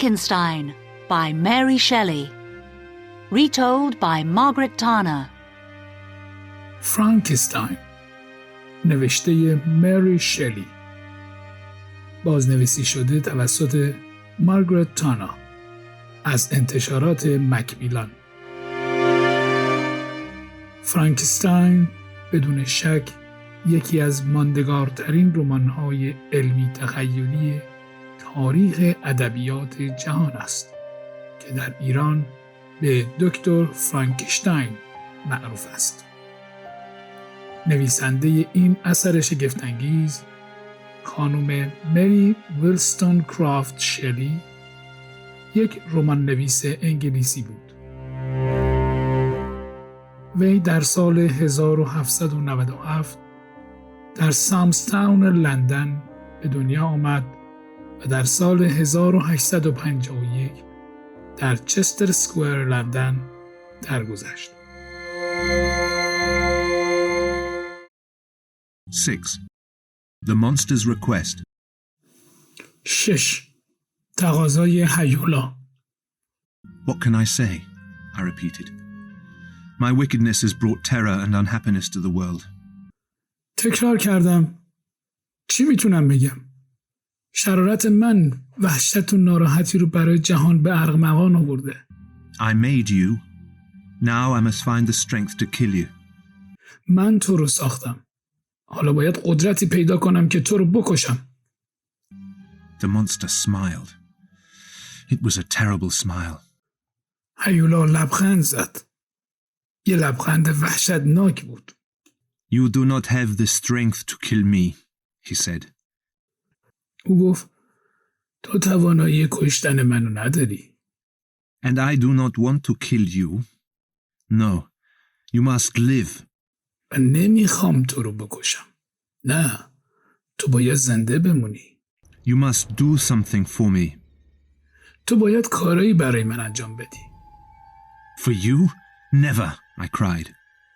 Frankenstein by Mary Shelley. Retold by Margaret Tanner. فرانکیستاین نوشته مری شلی، بازنویسی شده توسط مارگرت تانا از انتشارات میلان. فرانکیستاین بدون شک یکی از ماندگارترین رمان‌های علمی تخیلی تاریخ ادبیات جهان است که در ایران به دکتر فرانکیستاین معروف است. نویسنده این اثر شگفت‌انگیز خانم مری ویلستونکرافت شلی یک رمان نویس انگلیسی بود. وی در سال 1797 در سامستاون لندن به دنیا آمد و در سال 1851 در چستر اسکوئر لندن درگذشت. 6. The Monster's Request. 6. تقاضای هیولا. What can I say? I repeated. My wickedness has brought terror and unhappiness to the world. تکرار کردم. چی میتونم بگم؟ شرارت من وحشت و ناراحتی رو برای جهان به ارغمغان آورده. I made you. Now I must find the strength to kill you. من تو رو ساختم. حالا باید قدرتی پیدا کنم که تو رو بکشم. The monster smiled. It was a terrible smile. هیولا لبخند زد. یه لبخند وحشتناک بود. You do not have the strength to kill me, he said. او گفت تو توانایی کشتن منو نداری. And I do not want to kill you. No, you must live. و نمیخوام تو رو بکشم. نه، تو باید زنده بمونی. You must do something for me. تو باید کارایی برای من انجام بدی. For you? Never, I cried.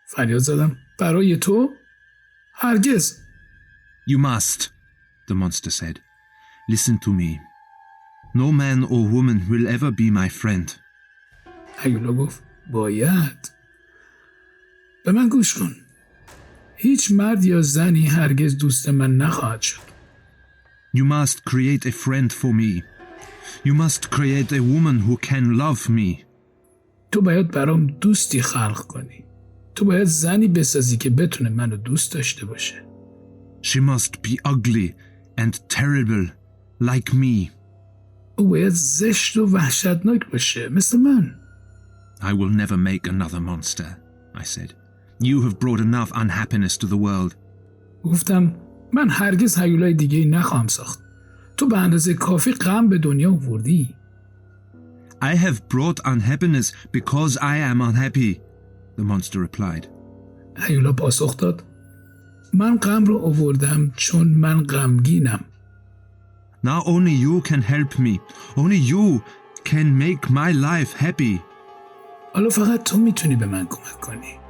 فریاد زدم. برای تو؟ هرگز. You must, the monster said. Listen to me. No man or woman will ever be my friend. هیولا گفت باید. به من گوش کن. هیچ مرد یا زنی هرگز دوست من نخواهد شد. You must create a friend for me. You must create a woman who can love me. تو باید برام دوستی خلق کنی. تو باید زنی بسازی که بتونه منو دوست داشته باشه. She must be ugly and terrible like me. او باید زشت و وحشتناک باشه مثل من. I will never make another monster, I said. You have brought enough unhappiness to the world. گفتم من هرگز هیولای دیگه‌ای نخواهم ساخت. تو به اندازه کافی غم به دنیا آوردی. I have brought unhappiness because I am unhappy, the monster replied. هیولا پاسخ داد. من غم رو آوردم چون من غمگینم. Now only you can help me. Only you can make my life happy. حالا فقط تو میتونی به من کمک کنی.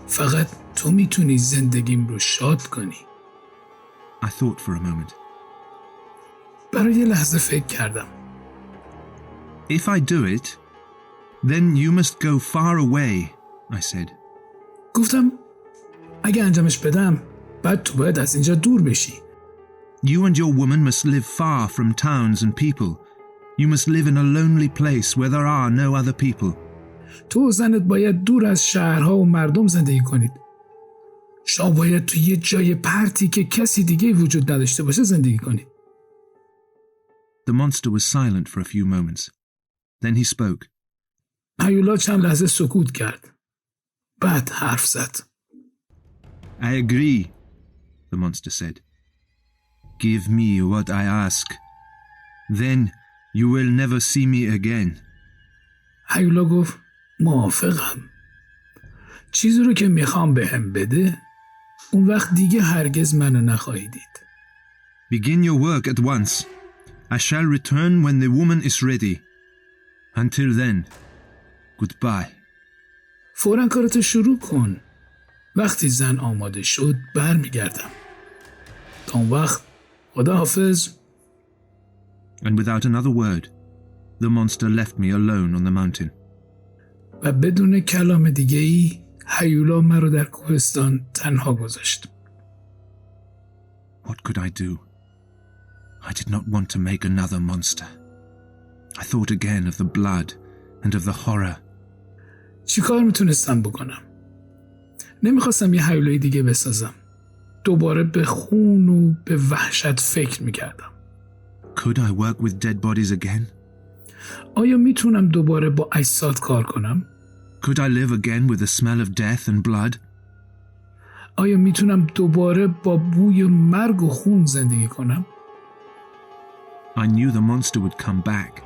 فقط تو میتونی زندگیم رو شاد کنی. I thought for a moment. برای یه لحظه فکر کردم. If I do it, then you must go far away, I said. گفتم اگه انجامش بدم بعد تو باید از اینجا دور بشی. You and your woman must live far from towns and people. You must live in a lonely place where there are no other people. تو و زنت باید دور از شهرها و مردم زندگی کنید. شما باید تو یه جای پرتی که کسی دیگه وجود نداشته باشه زندگی کنید. The monster was silent for a few moments. Then he spoke. هیولا چند لحظه سکوت کرد. بعد حرف زد. I agree, the monster said. Give me what I ask. Then you will never see me again. هیولا گفت موافقم. چیزی رو که میخوام بهم بده اون وقت دیگه هرگز منو نخواهی دید. Begin your work at once. I shall return when the woman is ready. Until then, goodbye. فوراً کارتو شروع کن. وقتی زن آماده شد برمیگردم. تا اون وقت خداحافظ. And without another word, the monster left me alone on the mountain. و بدون کلام دیگه ای هیولا مرا در کوهستان تنها گذاشت. What could I do? I did not want to make another monster. I thought again of the blood and of the horror. چی کار میتونستم بکنم؟ نمیخواستم یه هیولای دیگه بسازم. دوباره به خون و به وحشت فکر میکردم. Could I work with dead bodies again? آیا میتونم دوباره با اجساد کار کنم؟ Could I live again with the smell of death and blood? آیا میتونم دوباره با بوی مرگ و خون زندگی کنم؟ I knew the monster would come back.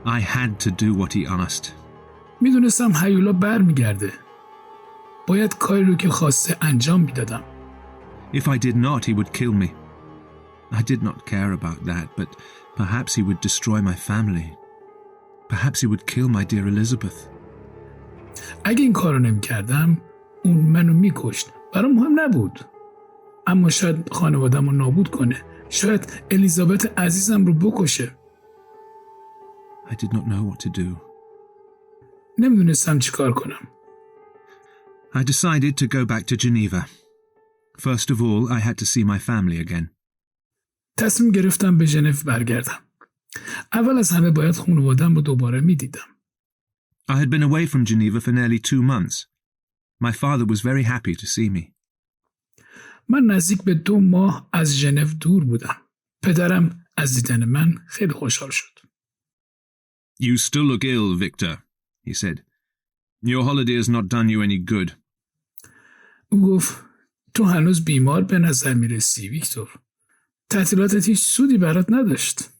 I had to do what he asked. میدونستم هیولا برمیگرده. باید کاری رو که خواسته انجام میدادم. If I did not, he would kill me. I did not care about that, but perhaps he would destroy my family. Perhaps he would kill my dear Elizabeth. اگه این کارو نمی‌کردم، اون منو می‌کشت. برام مهم نبود. اما شاید خانواده‌مو نابود کنه. شاید الیزابت عزیزم رو بکشه. I did not know what to do. نمیدونستم چی کار کنم. I decided to go back to Geneva. First of all, I had to see my family again. تصمیم گرفتم به ژنو برگردم. اول از همه باید خانواده‌ام رو دوباره می‌دیدم. I had been away from Geneva for nearly 2 months. My father was very happy to see me. من نزدیک به 2 ماه از ژنو دور بودم. پدرم از دیدن من خیلی خوشحال شد. You still look ill, Victor, he said. Your holiday has not done you any good. او گفت تو هنوز بیمار به نظر میرسی ویکتور. تعطیلاتت هیچ سودی برات نداشت.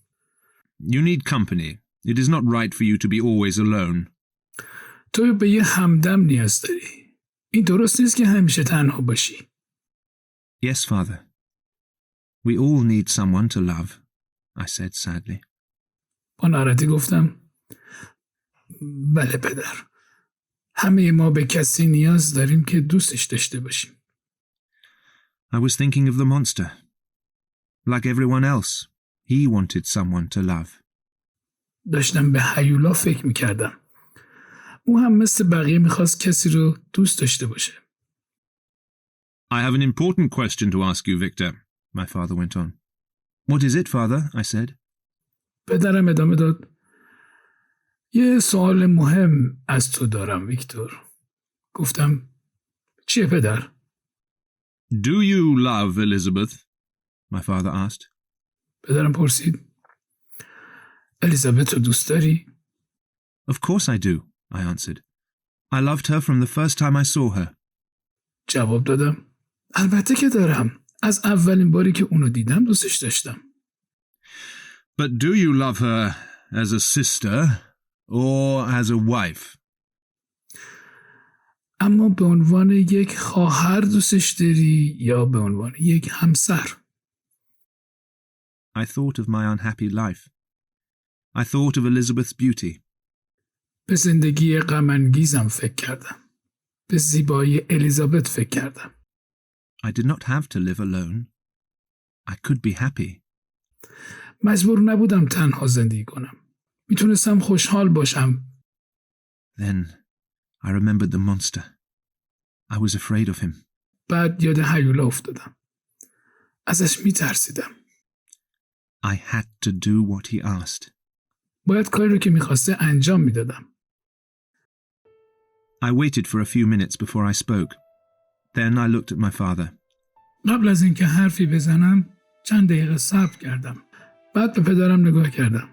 You need company. It is not right for you to be always alone. تو به یه همدم نیاز داری. این درست نیست که همیشه تنها باشی. Yes, father. We all need someone to love, I said sadly. با ناراحتی گفتم بله پدر. همه ما به کسی نیاز داریم که دوستش داشته باشیم. I was thinking of the monster. Like everyone else, he wanted someone to love. داشتم به هیولا فکر میکردم. او هم مثل بقیه میخواست کسی رو دوست داشته باشه. I have an important question to ask you, Victor, my father went on. What is it, father? I said. پدرم ادامه داد. یه سوال مهم از تو دارم ویکتور. گفتم چیه پدر؟ Do you love Elizabeth? My father asked. پدرم پرسید. الیزابت رو دوست داری؟ Of course I do, I answered. I loved her from the first time I saw her. جواب دادم. البته که دارم. از اولین باری که اونو دیدم دوستش داشتم. But do you love her as a sister or as a wife? اما به عنوان یک خواهر دوستش داری یا به عنوان یک همسر؟ I thought of my unhappy life. I thought of Elizabeth's beauty. به زندگی غم‌انگیزم فکر کردم. به زیبایی الیزابت فکر کردم. I did not have to live alone. I could be happy. مجبور نبودم تنها زندگی کنم. میتونستم خوشحال باشم. Then I remembered the monster. I was afraid of him. بعد یاد هیولا افتادم. ازش میترسیدم. I had to do what he asked. باید کاری رو که میخواسته انجام میدادم. I waited for a few minutes before I spoke. Then I looked at my father. قبل از اینکه حرفی بزنم چند دقیقه صبر کردم. بعد به پدرم نگاه کردم.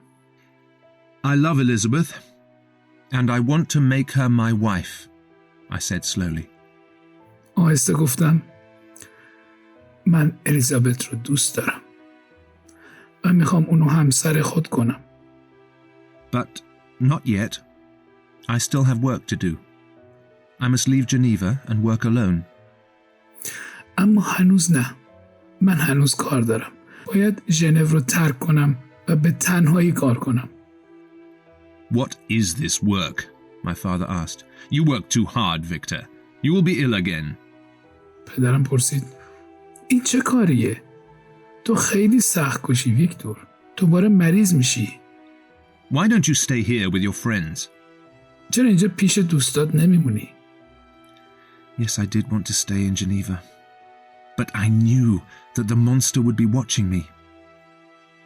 I love Elizabeth, and I want to make her my wife, I said slowly. آهسته گفتم من الیزابت رو دوست دارم و میخوام اونو همسر خود کنم. But not yet. I still have work to do. I must leave Geneva and work alone. اما هنوز نه. من هنوز کار دارم. باید ژنو رو ترک کنم و به تنهایی کار کنم. What is this work? My father asked. You work too hard, Victor. You will be ill again. پدرم پرسید این چه کاریه؟ تو خیلی سخت کوشی ویکتور. دوباره مریض میشی. Why don't you stay here with your friends? چرا اینجا پیش دوستات نمیمونی؟ Yes, I did want to stay in Geneva. But I knew that the monster would be watching me.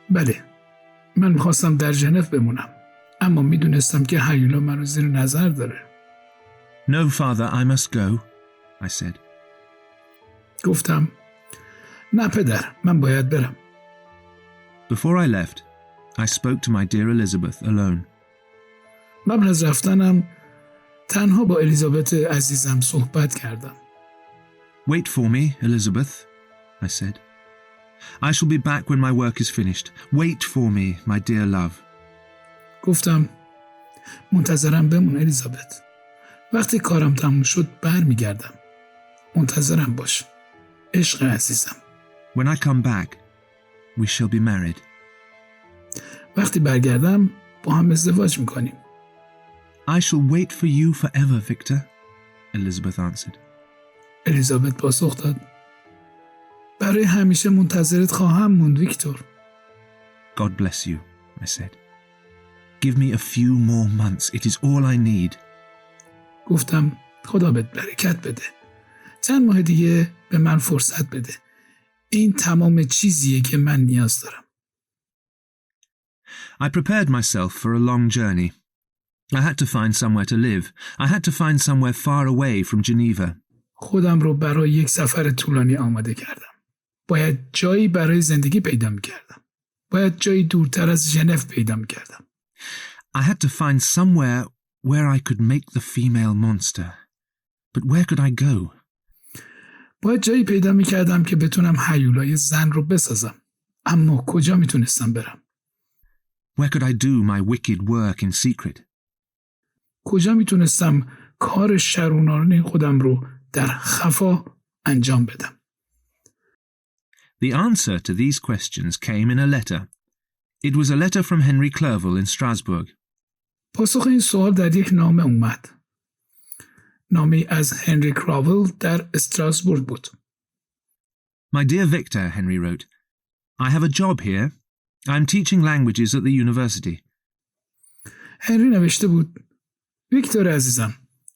بله. من میخواستم در ژنو بمونم. اما میدونستم که هیولا منو زیر نظر داره. No, father, I must go, I said. گفتم نه پدر، من باید برم. Before I left, I spoke to my dear Elizabeth alone. قبل از رفتنم تنها با الیزابت عزیزم صحبت کردم. Wait for me, Elizabeth, I said. I shall be back when my work is finished. Wait for me, my dear love. گفتم منتظرم بمون الیزابت. وقتی کارم تموم شد برمیگردم. منتظرم باش. عشق عزیزم. When I come back, we shall be married. وقتی برگردم با هم ازدواج میکنیم. I shall wait for you forever, Victor, Elizabeth answered. الیزابت پاسخ داد برای همیشه منتظرت خواهم موند ویکتور. God bless you, I said. Give me a few more months. It is all I need. گفتم خدا بهت برکت بده. چند ماه دیگه به من فرصت بده. این تمام چیزیه که من نیاز دارم. I prepared myself for a long journey. I had to find somewhere to live. I had to find somewhere far away from Geneva. خودم رو برای یک سفر طولانی آماده کردم. باید جایی برای زندگی پیدا می‌کردم. باید جایی دورتر از ژنو پیدا می‌کردم. I had to find somewhere where I could make the female monster. But where could I go? باید جایی پیدا می‌کردم که بتونم هیولای زن رو بسازم. اما کجا میتونستم برم؟ Where could I do my wicked work in secret? کجا میتونستم کار شرورانه خودم رو در خفا انجام بدم؟ The answer to these questions came in a letter. It was a letter from Henry Clerval in Strasbourg. پاسخ این سوال در یک نامه اومد. نامه از هنری کراول در استراسبورگ بود. My dear Victor, Henry wrote, I have a job here. I'm teaching languages at the university. هنری نوشته بود ویکتور عزیزم،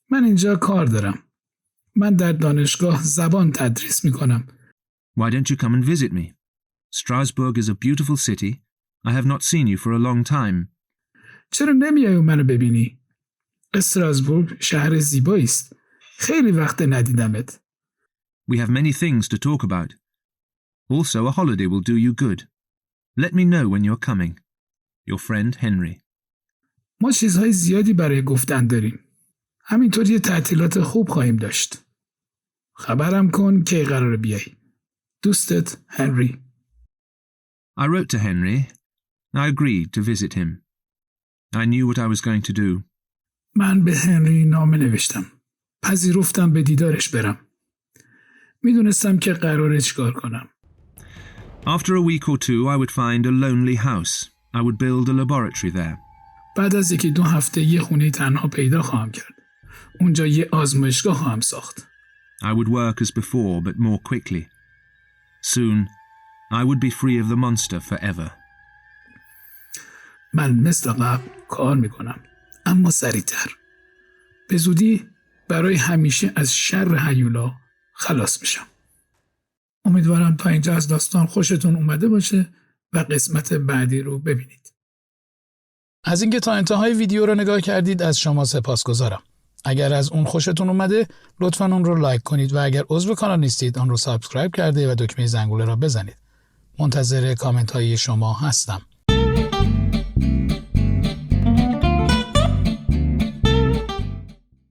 من اینجا کار دارم. من در دانشگاه زبان تدریس میکنم. Why don't you come and visit me? Strasbourg is a beautiful city. I have not seen you for a long time. چرا نمیای و منو ببینی؟ استراسبورگ شهر زیبایی است. خیلی وقت ندیدمت. We have many things to talk about. Also, a holiday will do you good. Let me know when you're coming. Your friend Henry. ما چیزهای زیادی برای گفتن داریم. همینطور یه تعطیلات خوب خواهیم داشت. خبرم کن که قراره بیای. دوستت هنری. I wrote to Henry. I agreed to visit him. I knew what I was going to do. من به هنری نامه نوشتم. پذیرفتم به دیدارش برم. میدونستم که قراره چیکار کنم. After a week or two, I would find a lonely house. I would build a laboratory there. بعد از 1-2 هفته یه خونه تنها پیدا خواهم کرد. اونجا یه آزمایشگاه خواهم ساخت. I would work as before, but more quickly. Soon, I would be free of the monster forever. من مثل قبل کار میکنم، اما سریعتر. به زودی برای همیشه از شر هیولا خلاص میشم. امیدوارم تا اینجا از داستان خوشتون اومده باشه و قسمت بعدی رو ببینید. از اینکه تا انتهای ویدیو رو نگاه کردید از شما سپاسگزارم. اگر از اون خوشتون اومده لطفاً اون رو لایک کنید و اگر عضو کانال نیستید آن رو سابسکرایب کرده و دکمه زنگوله را بزنید. منتظر کامنت های شما هستم.